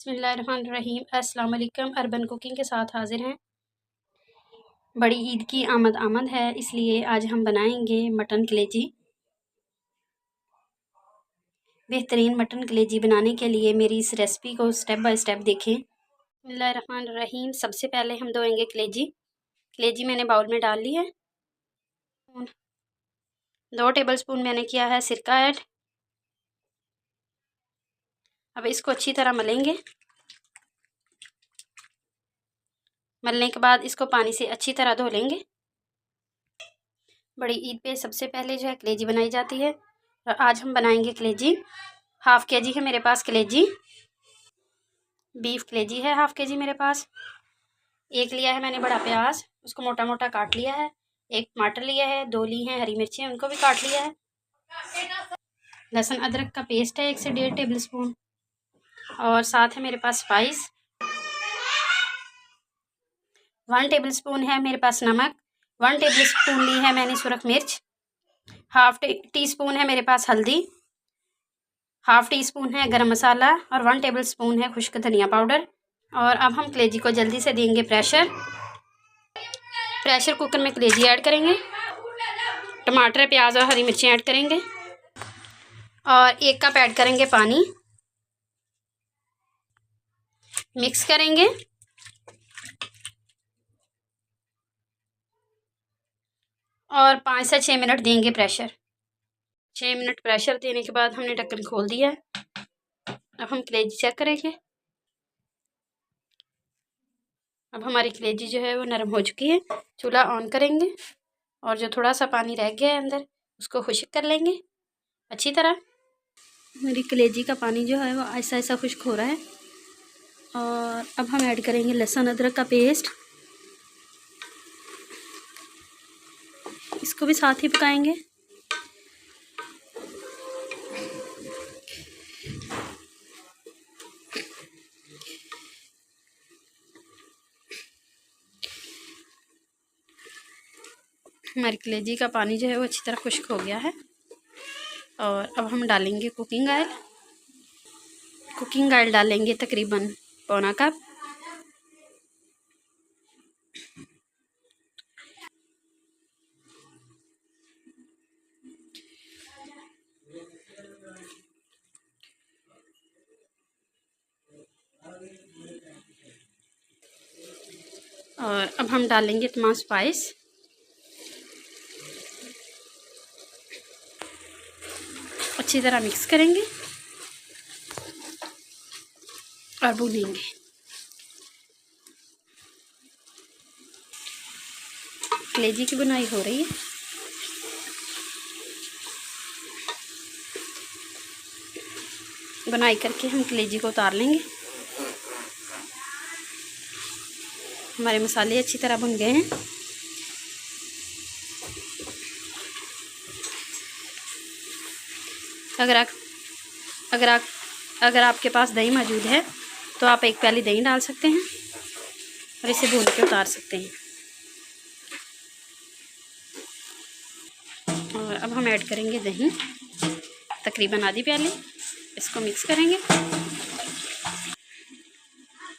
बिस्मिल्लाहिर्रहमानिर्रहीम। अस्सलाम वालेकुम। अर्बन कुकिंग के साथ हाजिर हैं। बड़ी ईद की आमद है, इसलिए आज हम बनाएंगे मटन कलेजी। बेहतरीन मटन कलेजी बनाने के लिए मेरी इस रेसिपी को स्टेप बाय स्टेप देखें। बिस्मिल्लाहिर्रहमानिर्रहीम। सबसे पहले हम धोएंगे कलेजी। कलेजी मैंने बाउल में डाल ली है। 2 टेबलस्पून मैंने किया है सिरका ऐड। अब इसको अच्छी तरह मलेंगे। मलने के बाद इसको पानी से अच्छी तरह धो लेंगे। बड़ी ईद पे सबसे पहले जो है कलेजी बनाई जाती है, और आज हम बनाएंगे कलेजी। हाफ़ केजी है मेरे पास कलेजी। बीफ कलेजी है हाफ़ केजी मेरे पास। एक लिया है मैंने बड़ा प्याज, उसको मोटा मोटा काट लिया है। एक टमाटर लिया है, 2 ली हैं हरी मिर्चें, उनको भी काट लिया है। लहसुन अदरक का पेस्ट है 1 से 1.5 टेबलस्पून। और साथ है मेरे पास स्पाइस। 1 टेबलस्पून है मेरे पास नमक। 1 टेबलस्पून ली है मैंने सुरख मिर्च। हाफ़ टी स्पून है मेरे पास हल्दी। हाफ़ टी स्पून है गरम मसाला, और 1 टेबलस्पून है खुश्क धनिया पाउडर। और अब हम कलेजी को जल्दी से देंगे प्रेशर कुकर में कलेजी ऐड करेंगे। टमाटर, प्याज और हरी मिर्चें ऐड करेंगे, और 1 कप ऐड करेंगे पानी। मिक्स करेंगे। और 5 से 6 मिनट देंगे प्रेशर। 6 मिनट प्रेशर देने के बाद हमने ढक्कन खोल दिया है। अब हम कलेजी चेक करेंगे। अब हमारी कलेजी जो है वो नरम हो चुकी है। चूल्हा ऑन करेंगे, और जो थोड़ा सा पानी रह गया है अंदर, उसको खुश्क कर लेंगे अच्छी तरह। मेरी कलेजी का पानी जो है वो ऐसा ऐसा खुश्क हो रहा है। और अब हम ऐड करेंगे लहसुन अदरक का पेस्ट। इसको भी साथ ही पकाएंगे। हमारी कलेजी का पानी जो है वो अच्छी तरह खुश्क हो गया है। और अब हम डालेंगे कुकिंग ऑयल। कुकिंग ऑयल डालेंगे तकरीबन पौना कप। और अब हम डालेंगे तमाम स्पाइस। अच्छी तरह मिक्स करेंगे और भूनेंगे। कलेजी की बुनाई हो रही है। बुनाई करके हम कलेजी को उतार लेंगे। हमारे मसाले अच्छी तरह भुन गए हैं। अगर आपके पास दही मौजूद है तो आप 1 प्याली दही डाल सकते हैं, और इसे भून के उतार सकते हैं। और अब हम ऐड करेंगे दही, तकरीबन आधी प्याली। इसको मिक्स करेंगे।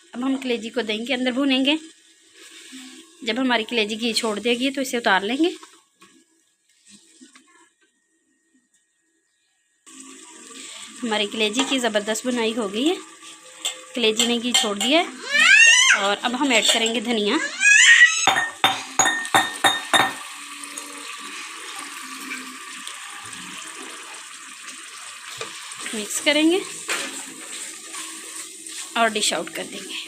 अब हम कलेजी को दही के अंदर भूनेंगे। जब हमारी कलेजी घी छोड़ देगी तो इसे उतार लेंगे। हमारी कलेजी की ज़बरदस्त बुनाई हो गई है। कलेजी ने घी छोड़ दिया है। और अब हम ऐड करेंगे धनिया। मिक्स करेंगे और डिश आउट कर देंगे।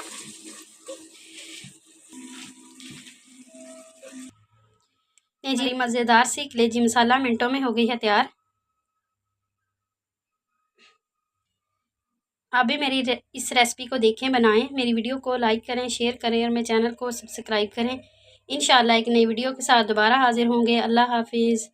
ये जी मज़ेदार सी कलेजी मसाला मिनटों में हो गई है तैयार। आप भी मेरी इस रेसिपी को देखें, बनाएं। मेरी वीडियो को लाइक करें, शेयर करें, और मेरे चैनल को सब्सक्राइब करें। इंशाल्लाह एक नई वीडियो के साथ दोबारा हाजिर होंगे। अल्लाह हाफिज़।